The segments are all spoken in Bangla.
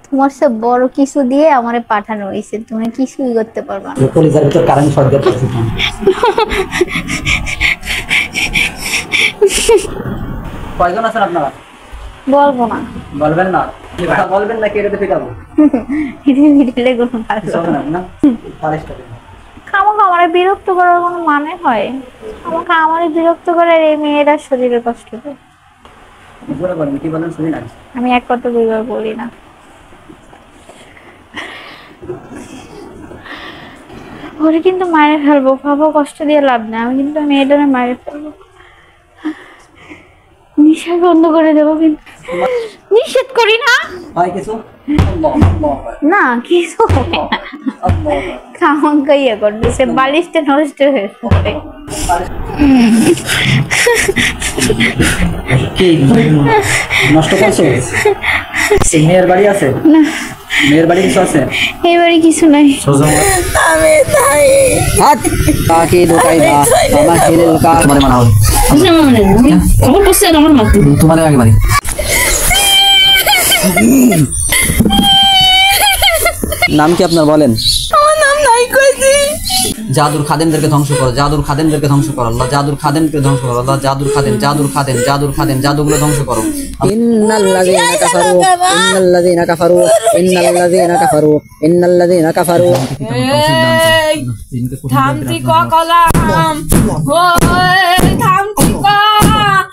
তোমার সব বড় কিছু দিয়ে আমারে পাঠানো হইছে, তুমি কিছুই করতে পারবা না। কলিজার ভিতর কারেন্ট শর্ট দিয়ে পড়ছে। কয়জন আছেন আপনারা? বলবো না। বলবেন না? কথা বলবেন না, কেটে ফেটাবো। ভিডিলে কোনো ভালো শোনেন না, পালিশটা দিন। আমাকে আমার বিরক্ত করার কোনো মানে হয়? আমাকে আমার বিরক্ত করার এই মেয়েরা শরীরে কষ্ট দেয়। জোরে বলেন, কি বলেন শুনি না। আমি এক কথা দুইবার বলি না। ওরে কিন্তু মারে ফেলবো, ভাবো কষ্ট দিয়ে লাভ না, আমি কিন্তু মেয়েটারে মারে ফেলবো, নিঃশ্বাস বন্ধ করে দেবো, কিন্তু নিষেধ করি না। হয় কিছু না কিছু খাওয়ান কাইয়া করতেছে, বালিশটা নষ্ট হয়ে যাবে। কি নষ্ট করছো? মেয়ের বাড়ি আছে? মেয়ের বাড়ি কিছু আছে? এই বাড়ি কিছু নাই। আমি তাই হাত কাকে দোকাইবা আমার ছেলের কা তোমারে মানা হবে। আমার বসে আমার মাটি তোমারে আগে বাড়ি। নাম কি আপনার বলেন? আমার নাম নাই কইছি। জাদুর খাদেমদেরকে ধ্বংস করো, জাদুর খাদেমদেরকে ধ্বংস করো আল্লাহ, জাদুর খাদেমকে ধ্বংস করো আল্লাহ, জাদুর খাদেম, জাদুর খাদেম, জাদুর খাদেম, জাদুগুলো ধ্বংস করো। ইন্নাল্লাযীনা কাফারু, ইন্নাল্লাযীনা কাফারু, ইন্নাল্লাযীনা কাফারু, ইন্নাল্লাযীনা কাফারু। থামতি কলাম ওই থামতি কলাম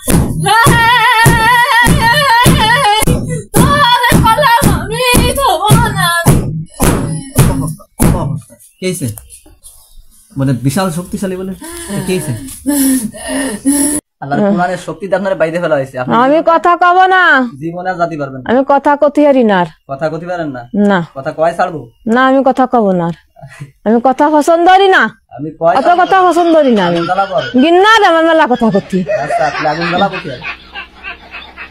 আমি ধোবো না। কেছে মানে বিশাল শক্তিশালী বলে কেছে আল্লাহর কোরআনের শক্তি দিয়ে আপনারে বাইরে ফেলা হয়েছে। আমি কথা কব না, জীবনে আর জাতি পারবেন না। আমি কথা কতি হারি না, কথা কইতে পারেন না? না কথা কয় ছাড়বো না, আমি কথা কব না, আমি কথা পছন্দ করি না, আমি কয় অত কথা পছন্দ করি না, আমি জ্বালাবো গিন্নার আমার মেলা কথা কতি। আচ্ছা আপনি আগুন জ্বালাবো কি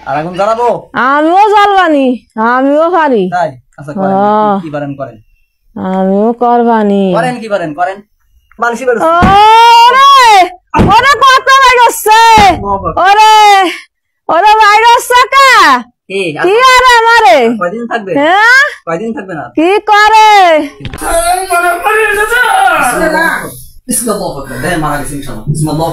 আর আগুন জ্বালাবো? আমিও জ্বালবানি, আমিও পারি। তাই আচ্ছা করেন, কি পারেন করেন, আমিও করবানি। করেন কি পারেন করেন। মানসি বের ওরে ওরে কত ভাইরাসছে, ওরে ওরে ভাইরাসছে কা কি আরে আমারে কয়দিন থাকবে? হ্যাঁ কয়দিন থাকবে না? কি করে বিসমিল্লাহ মারা গেছে ইনশাআল্লাহ। বিসমিল্লাহ